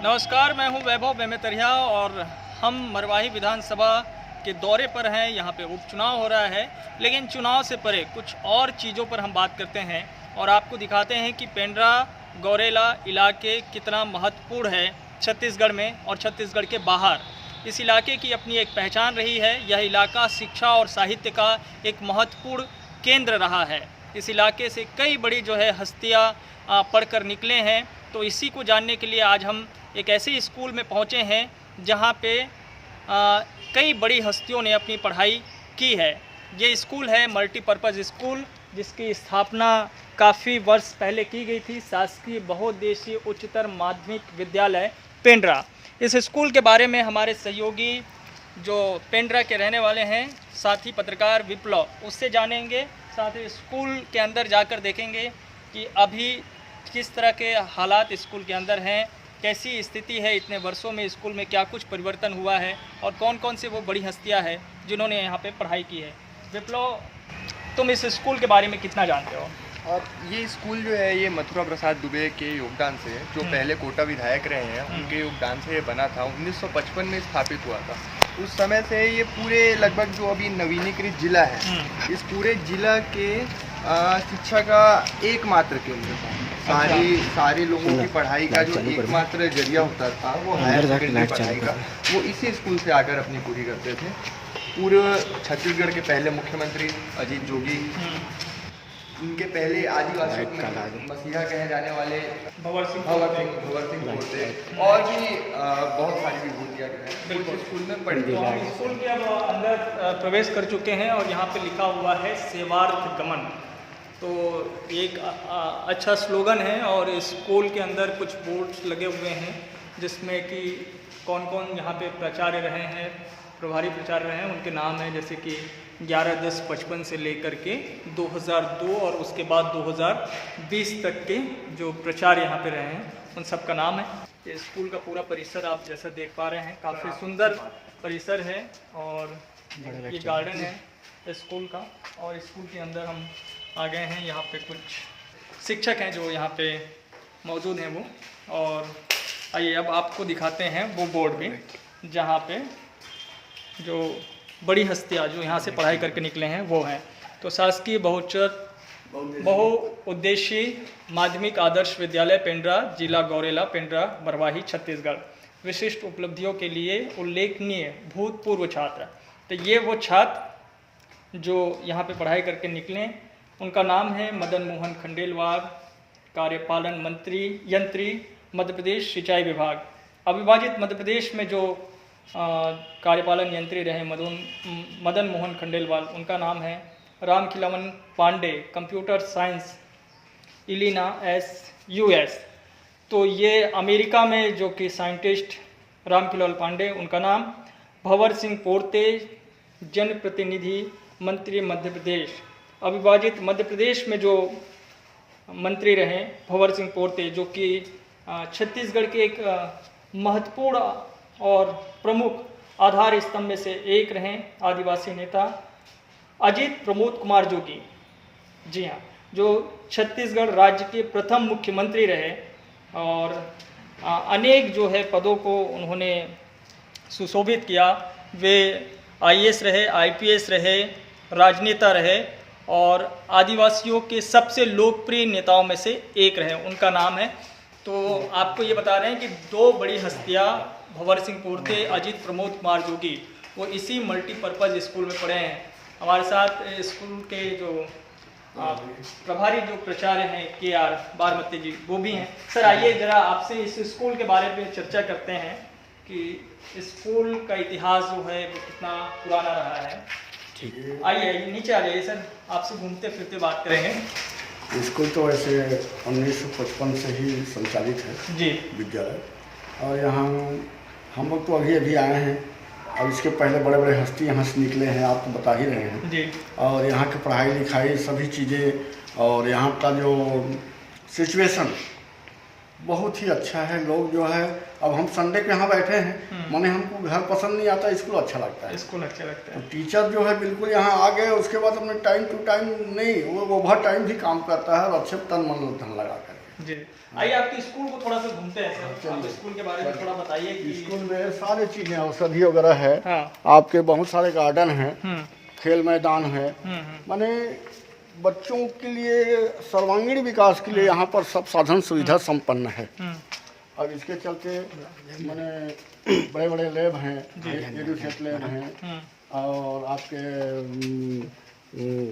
नमस्कार, मैं हूं वैभव बेमेतरिया और हम मरवाही विधानसभा के दौरे पर हैं। यहां पे उपचुनाव हो रहा है, लेकिन चुनाव से परे कुछ और चीज़ों पर हम बात करते हैं और आपको दिखाते हैं कि पेंड्रा गौरेला इलाके कितना महत्वपूर्ण है छत्तीसगढ़ में और छत्तीसगढ़ के बाहर। इस इलाके की अपनी एक पहचान रही है। यह इलाका शिक्षा और साहित्य का एक महत्वपूर्ण केंद्र रहा है। इस इलाके से कई बड़ी जो है हस्तियाँ पढ़कर निकले हैं। तो इसी को जानने के लिए आज हम एक ऐसे स्कूल में पहुंचे हैं जहां पे कई बड़ी हस्तियों ने अपनी पढ़ाई की है। ये स्कूल है मल्टीपर्पज़ स्कूल, जिसकी स्थापना काफ़ी वर्ष पहले की गई थी। शासकीय बहुउद्देशीय उच्चतर माध्यमिक विद्यालय पेंड्रा। इस स्कूल के बारे में हमारे सहयोगी जो पेंड्रा के रहने वाले हैं, साथी पत्रकार विप्लव, उससे जानेंगे। साथ ही स्कूल के अंदर जाकर देखेंगे कि अभी किस तरह के हालात स्कूल के अंदर हैं, कैसी स्थिति है, इतने वर्षों में स्कूल में क्या कुछ परिवर्तन हुआ है और कौन कौन से वो बड़ी हस्तियां हैं जिन्होंने यहाँ पे पढ़ाई की है। विप्लव, तुम इस स्कूल के बारे में कितना जानते हो? और ये स्कूल जो है ये मथुरा प्रसाद दुबे के योगदान से, जो पहले कोटा विधायक रहे हैं, उनके योगदान से ये बना था। 1955 में स्थापित हुआ था। उस समय से ये पूरे लगभग जो अभी नवीनीकृत जिला है, इस पूरे जिला के शिक्षा का एकमात्र केंद्र था। सारे लोगों की पढ़ाई का जो एकमात्र जरिया होता था वो हायर सेकेंडरी पढ़ाई का, वो इसी स्कूल से आकर अपनी पूरी करते थे। पूरे छत्तीसगढ़ के पहले मुख्यमंत्री अजीत जोगी, उनके पहले आदिवासी मसीहा कहे जाने वाले भंवर सिंह थे, और भी बहुत सारी विभूतियाँ स्कूल में पढ़ी थी। हम स्कूल के अब अंदर प्रवेश कर चुके हैं और यहाँ पे लिखा हुआ है सेवार्थ गमन। तो एक अच्छा स्लोगन है और स्कूल के अंदर कुछ बोर्ड्स लगे हुए हैं जिसमें कि कौन कौन यहाँ पे प्राचार्य रहे हैं, प्रभारी प्राचार्य रहे हैं, उनके नाम हैं। जैसे कि 11-10-55 से लेकर के 2002 और उसके बाद 2020 तक के जो प्राचार्य यहाँ पे रहे हैं, उन सब का नाम है। ये स्कूल का पूरा परिसर आप जैसा देख पा रहे हैं, काफ़ी सुंदर परिसर है और ये गार्डन है स्कूल का। और स्कूल के अंदर हम आ गए हैं। यहाँ पे कुछ शिक्षक हैं जो यहाँ पे मौजूद हैं वो, और आइए अब आपको दिखाते हैं वो बोर्ड भी जहाँ पे जो बड़ी हस्तियाँ जो यहाँ से पढ़ाई करके निकले हैं वो हैं। तो शासकीय बहुउद्देशीय माध्यमिक आदर्श विद्यालय पेंड्रा, जिला गौरेला, पेंड्रा, मरवाही, छत्तीसगढ़। विशिष्ट उपलब्धियों के लिए उल्लेखनीय भूतपूर्व छात्र। तो ये वो छात्र जो यहाँ पे पढ़ाई करके निकले, उनका नाम है मदन मोहन खंडेलवाल, कार्यपालन यंत्री, मध्य प्रदेश सिंचाई विभाग। अविभाजित मध्य प्रदेश में जो कार्यपालन यंत्री रहे मदन मोहन खंडेलवाल, उनका नाम है रामखिलावन पांडे, कंप्यूटर साइंस, इलिना US। तो ये अमेरिका में जो कि साइंटिस्ट रामखिलावन पांडे, उनका नाम भंवर सिंह पोर्ते, जनप्रतिनिधि मंत्री मध्य प्रदेश। अविभाजित मध्य प्रदेश में जो मंत्री रहे भंवर सिंह पोर्ते, जो कि छत्तीसगढ़ के एक महत्वपूर्ण और प्रमुख आधार स्तंभ में से एक रहे आदिवासी नेता अजित प्रमोद कुमार जोगी। जी हाँ, जो छत्तीसगढ़ राज्य के प्रथम मुख्यमंत्री रहे और अनेक जो है पदों को उन्होंने सुशोभित किया। वे IAS रहे, IPS रहे, राजनेता रहे और आदिवासियों के सबसे लोकप्रिय नेताओं में से एक रहे। उनका नाम है, तो आपको ये बता रहे हैं कि दो बड़ी हस्तियाँ भंवर सिंह पोर्ते, अजित प्रमोद कुमार जोगी, वो इसी मल्टीपर्पज़ स्कूल में पढ़े हैं। हमारे साथ स्कूल के जो प्रभारी जो प्राचार्य हैं KR बारमती जी, वो भी हैं। सर आइए ज़रा आपसे इस स्कूल के बारे में चर्चा करते हैं कि स्कूल का इतिहास जो है वो कितना पुराना रहा है। ठीक है, आइए नीचे आ जाइए सर, आपसे घूमते फिरते बात करेंगे। स्कूल तो वैसे 1955 से ही संचालित है जी विद्यालय, और यहाँ हम लोग तो अभी आए हैं। अब इसके पहले बड़े बड़े हस्ती यहाँ से निकले हैं, आप तो बता ही रहे हैं जी। और यहाँ की पढ़ाई लिखाई सभी चीज़ें और यहाँ का जो सिचुएशन बहुत ही अच्छा है। लोग जो है, अब हम संडे के यहाँ बैठे हैं, माने हमको घर पसंद नहीं आता, स्कूल अच्छा लगता है। स्कूल अच्छा लगता है। तो टीचर जो है बिल्कुल यहाँ आ गए, उसके बाद अपने टाइम टू टाइम नहीं, वो ओवर टाइम भी काम करता है और अच्छे तन मन धन लगा कर। जी, आइए आपके स्कूल को थोड़ा सा घूमते हैं सर। आप स्कूल के बारे में थोड़ा बताइए कि स्कूल में सारी चीज़ें औषधि वगैरह है। हाँ। आपके बहुत सारे गार्डन हैं, खेल मैदान है, माने बच्चों के लिए सर्वांगीण विकास के लिए यहाँ पर सब साधन सुविधा संपन्न है। अब इसके चलते माने बड़े बड़े लैब हैं, एडुकेट लैब हैं, और आपके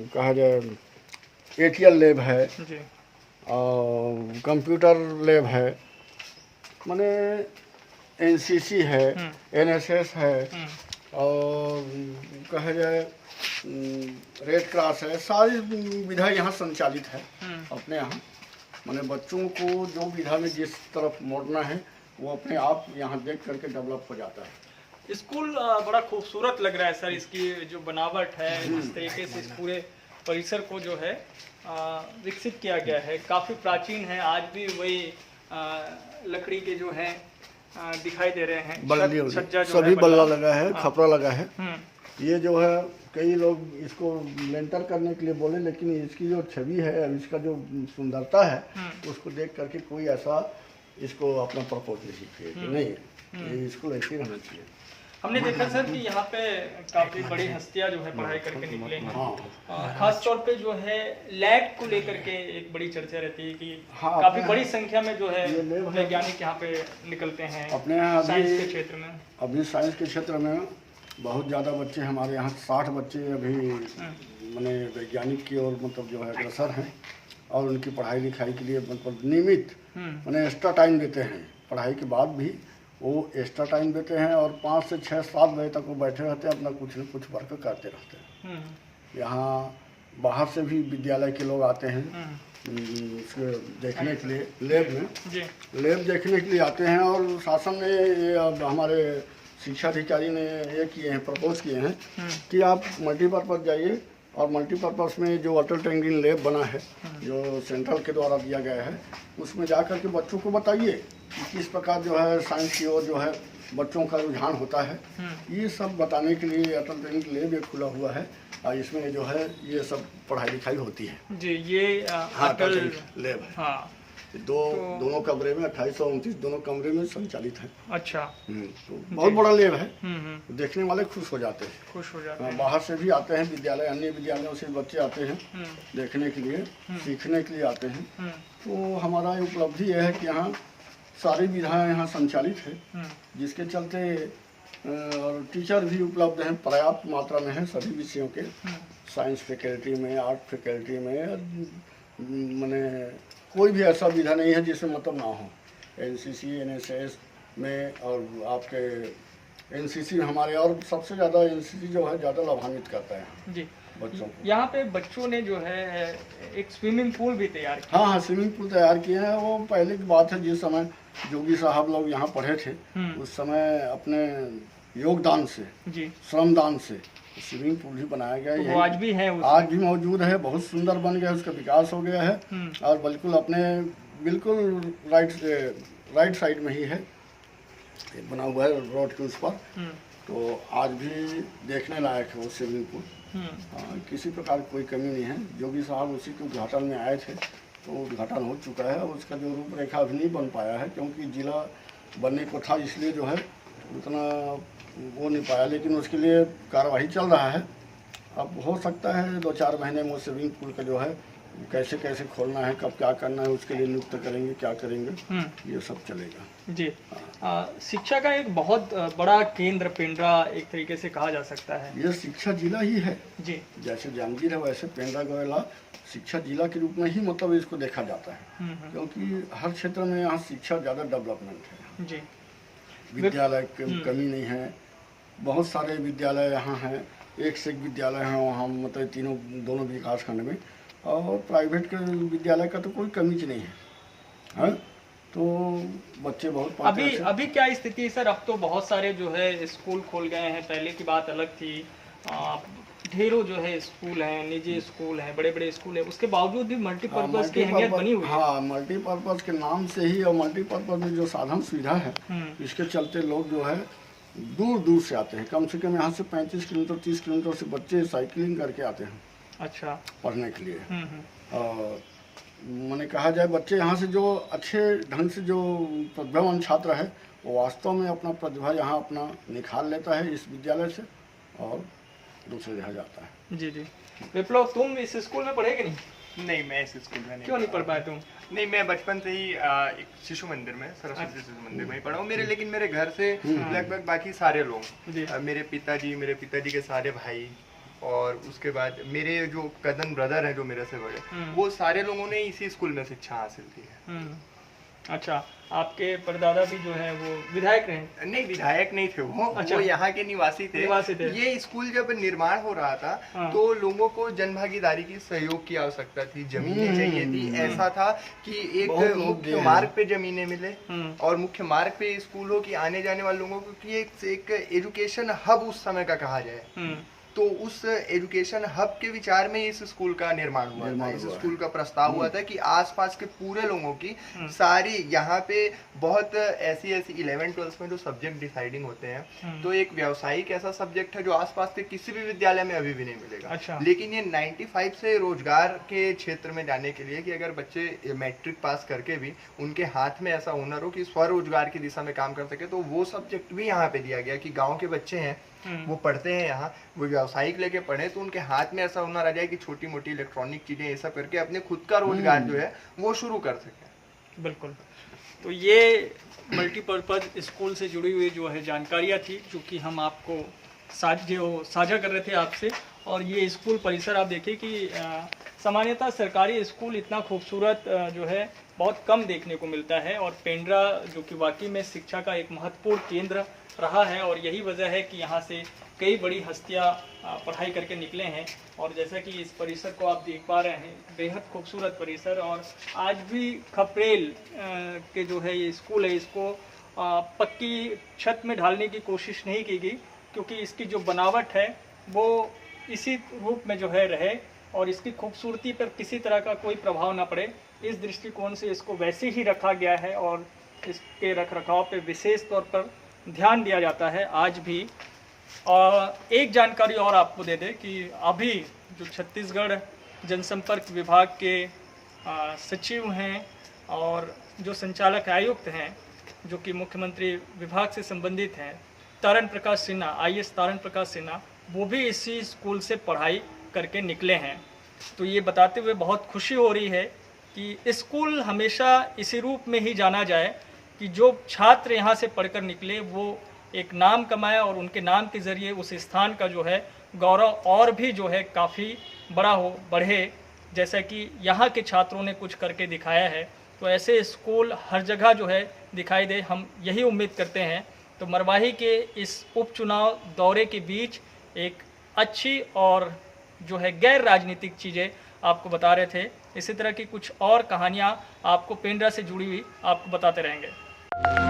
कहा जाए एटीएल लैब है, जी, और कंप्यूटर लैब है, माने एनसीसी है, एनएसएस है, और कहा जाए रेड क्रॉस है। सारी विधा यहाँ संचालित है अपने यहाँ। माने बच्चों को जो विधा में जिस तरफ मोड़ना है वो अपने आप यहाँ देख करके डेवलप हो जाता है। स्कूल बड़ा खूबसूरत लग रहा है सर। इसकी जो बनावट है, जिस तरीके से इस पूरे परिसर को जो है विकसित किया गया है, काफ़ी प्राचीन है। आज भी वही लकड़ी के जो है दिखाई दे रहे हैं। छज्जा जो सभी है बल्ला लगा है, हाँ। खपरा लगा है। ये जो है कई लोग इसको लेंटर करने के लिए बोले, लेकिन इसकी जो छवि है, इसका जो सुंदरता है, उसको देख करके कोई ऐसा इसको अपना प्रपोज नहीं किया कि नहीं ये स्कूल ऐसे ही रहना चाहिए। हमने देखा सर कि यहाँ पे काफी बड़ी हस्तियां जो है पढ़ाई करके निकले हैं। हाँ। खास तौर पे जो है लैब को लेकर के एक बड़ी चर्चा रहती है कि हाँ, काफी बड़ी संख्या में जो है ये लैब है। वैज्ञानिक यहाँ पे निकलते हैं अपने यहाँ साइंस के अभी क्षेत्र में। अभी साइंस के क्षेत्र में बहुत ज़्यादा बच्चे हमारे यहाँ 60 बच्चे अभी माने वैज्ञानिक की ओर मतलब जो है अग्रसर हैं, और उनकी पढ़ाई लिखाई के लिए मतलब नियमित माने एक्स्ट्रा टाइम देते हैं। पढ़ाई के बाद भी वो एक्स्ट्रा टाइम देते हैं, और 5 से 6 7 बजे तक वो बैठे रहते हैं, अपना कुछ न कुछ वर्क करते रहते हैं। यहाँ बाहर से भी विद्यालय के लोग आते हैं उसको देखने के लिए, लैब में जी, लैब देखने के लिए आते हैं। और शासन ने ये अब हमारे शिक्षा अधिकारी ने ये किए हैं, प्रपोज किए हैं कि आप मल्टीपर्पज़ जाइए, और मल्टीपर्पज़ में जो अटल टिंकरिंग लैब बना है, जो सेंट्रल के द्वारा दिया गया है, उसमें जा कर के बच्चों को बताइए कि किस प्रकार जो है साइंस की ओर जो है बच्चों का रुझान होता है। ये सब बताने के लिए अटल टिंकरिंग लैब एक खुला हुआ है, और इसमें जो है ये सब पढ़ाई लिखाई होती है। जी, ये हाँ, अटल लैब है। हाँ, दोनों कमरे में 2829 दोनों कमरे में संचालित है। अच्छा, तो बहुत बड़ा लैब है। देखने वाले खुश हो जाते हैं, खुश हो जाते हाँ, हैं। बाहर से भी आते हैं विद्यालय, अन्य विद्यालयों से बच्चे आते हैं देखने के लिए, सीखने के लिए आते हैं। तो हमारा ये उपलब्धि यह है कि यहाँ सारी विधाएं यहाँ संचालित है, जिसके चलते और टीचर भी उपलब्ध हैं, पर्याप्त मात्रा में है सभी विषयों के। साइंस फैकल्टी में, आर्ट फैकल्टी में, माने कोई भी ऐसा विधा नहीं है जिसमें मतलब ना हो। एनसीसी एनएसएस में, और आपके एनसीसी में हमारे, और सबसे ज़्यादा एनसीसी जो है ज़्यादा लाभान्वित करता है जी। बच्चों को। यहाँ पे बच्चों ने जो है एक स्विमिंग पूल भी तैयार किया। हाँ, स्विमिंग पूल तैयार किए हैं। वो पहले की बात है, जिस समय जोगी साहब लोग यहाँ पढ़े थे, उस समय अपने योगदान से, जी, श्रमदान से स्विमिंग पूल भी बनाया गया है। तो वो आज भी है आज भी मौजूद है, बहुत सुंदर बन गया, उसका विकास हो गया है, और बिल्कुल राइट साइड में ही है, बना हुआ है रोड के उस पर। तो आज भी देखने लायक है वो स्विमिंग पूल। किसी प्रकार की कोई कमी नहीं है। जोगी साहब उसी के उद्घाटन में आए थे, तो उद्घाटन हो चुका है। उसका जो रूपरेखा अभी नहीं बन पाया है, क्योंकि जिला बनने को था, इसलिए जो है उतना वो नहीं पाया, लेकिन उसके लिए कार्यवाही चल रहा है। अब हो सकता है 2-4 महीने में स्विमिंग पूल का जो है कैसे कैसे खोलना है, कब क्या करना है, उसके लिए नियुक्त करेंगे, क्या करेंगे, ये सब चलेगा। जी, शिक्षा का एक बहुत बड़ा केंद्र पेंड्रा एक तरीके से कहा जा सकता है। ये शिक्षा जिला ही है जी, जैसे जांजगीर है, वैसे पेंड्रा गोरेला शिक्षा जिला के रूप में ही मतलब इसको देखा जाता है, क्योंकि हर क्षेत्र में यहाँ शिक्षा ज़्यादा डेवलपमेंट है। जी, विद्यालय की कमी नहीं है, बहुत सारे विद्यालय यहाँ हैं, एक से एक विद्यालय हैं वहाँ, मतलब दोनों विकास खंड में, और प्राइवेट के विद्यालय का तो कोई कमी नहीं है। तो बच्चे बहुत पढ़ते हैं। अभी क्या स्थिति है सर? अब तो बहुत सारे जो है स्कूल खोल गए हैं, पहले की बात अलग थी। ढेरों जो है स्कूल हैं, निजी स्कूल हैं, बड़े बड़े स्कूल हैं, उसके बावजूद भी मल्टीपर्पज की अहमियत बनी हुई है। हाँ, मल्टीपर्पज के नाम से ही, और मल्टीपर्पज में जो साधन सुविधा है, इसके चलते लोग जो है दूर दूर से आते हैं। कम से कम यहाँ से 35 किलोमीटर 30 किलोमीटर से बच्चे साइकिलिंग करके आते हैं, अच्छा, पढ़ने के लिए। और मैंने कहा जाए बच्चे यहाँ से जो अच्छे ढंग से जो प्रतिभावान छात्र है वो वास्तव में अपना प्रतिभा यहाँ अपना निखार लेता है इस विद्यालय से और दूसरे जगह जाता है। जी जी। विप्लव, तुम इस स्कूल में पढ़े कि नहीं? नहीं, मैं इस स्कूल में क्यों नहीं पढ़ पाए तुम? नहीं, मैं बचपन से ही एक शिशु मंदिर में, सरस्वती शिशु मंदिर में ही पढ़ा हूँ। लेकिन मेरे घर से लगभग बाकी सारे लोग, मेरे पिताजी के सारे भाई और उसके बाद मेरे जो कजन ब्रदर हैं जो मेरे से बड़े, वो सारे लोगों ने इसी स्कूल में शिक्षा हासिल की है। अच्छा, आपके परदादा भी जो है वो विधायक रहे? नहीं, विधायक नहीं थे वो। अच्छा। वो यहाँ के निवासी थे। ये स्कूल जब निर्माण हो रहा था तो लोगों को जनभागीदारी की सहयोग की आवश्यकता थी, जमीनें चाहिए थी। ऐसा था कि एक मुख्य मार्ग पे जमीनें मिले और मुख्य मार्ग पे स्कूलों की आने जाने वाले लोगों को की एक एजुकेशन हब उस समय का कहा जाए, तो उस एजुकेशन हब के विचार में इस स्कूल का निर्माण हुआ था। इस स्कूल का प्रस्ताव हुआ था कि आसपास के पूरे लोगों की सारी, यहाँ पे बहुत ऐसी 11th-12th में जो सब्जेक्ट डिसाइडिंग होते हैं, तो एक व्यावसायिक ऐसा सब्जेक्ट है जो आसपास के किसी भी विद्यालय में अभी भी नहीं मिलेगा। अच्छा। लेकिन ये 95 से रोजगार के क्षेत्र में जाने के लिए कि अगर बच्चे मैट्रिक पास करके भी उनके हाथ में ऐसा हुनर हो कि स्वरोजगार की दिशा में काम कर सके, तो वो सब्जेक्ट भी यहाँ पे दिया गया कि गाँव के बच्चे हैं वो पढ़ते हैं यहाँ, वो व्यावसायिक लेके पढ़े तो उनके हाथ में ऐसा हुनर आ जाए कि छोटी मोटी इलेक्ट्रॉनिक चीजें ये सब करके अपने खुद का रोजगार जो है वो शुरू कर सके। बिल्कुल। तो ये मल्टीपर्पज स्कूल से जुड़ी हुई जो है जानकारियाँ थी जो कि हम आपको साझा कर रहे थे आपसे। और ये स्कूल परिसर आप देखिए कि सामान्यतः सरकारी स्कूल इतना खूबसूरत जो है बहुत कम देखने को मिलता है, और पेंड्रा जो कि वाकई में शिक्षा का एक महत्वपूर्ण केंद्र रहा है, और यही वजह है कि यहाँ से कई बड़ी हस्तियाँ पढ़ाई करके निकले हैं। और जैसा कि इस परिसर को आप देख पा रहे हैं, बेहद खूबसूरत परिसर, और आज भी खपरेल के जो है ये स्कूल है, इसको पक्की छत में ढालने की कोशिश नहीं की गई, क्योंकि इसकी जो बनावट है वो इसी रूप में जो है रहे और इसकी खूबसूरती पर किसी तरह का कोई प्रभाव ना पड़े। इस दृष्टिकोण से इसको वैसे ही रखा गया है और इसके रखरखाव पे विशेष तौर पर ध्यान दिया जाता है आज भी। एक जानकारी और आपको दे दें कि अभी जो छत्तीसगढ़ जनसंपर्क विभाग के सचिव हैं और जो संचालक आयुक्त हैं जो कि मुख्यमंत्री विभाग से संबंधित हैं, तारण प्रकाश सिन्हा, IAS तारण प्रकाश सिन्हा, वो भी इसी स्कूल से पढ़ाई करके निकले हैं। तो ये बताते हुए बहुत खुशी हो रही है कि स्कूल हमेशा इसी रूप में ही जाना जाए कि जो छात्र यहाँ से पढ़कर निकले वो एक नाम कमाए और उनके नाम के ज़रिए उस स्थान का जो है गौरव और भी जो है काफ़ी बढ़े, जैसा कि यहाँ के छात्रों ने कुछ करके दिखाया है। तो ऐसे स्कूल हर जगह जो है दिखाई दे, हम यही उम्मीद करते हैं। तो मरवाही के इस उपचुनाव दौरे के बीच एक अच्छी और जो है गैर राजनीतिक चीज़ें आपको बता रहे थे। इसी तरह की कुछ और कहानियाँ आपको पेंड्रा से जुड़ी हुई आपको बताते रहेंगे।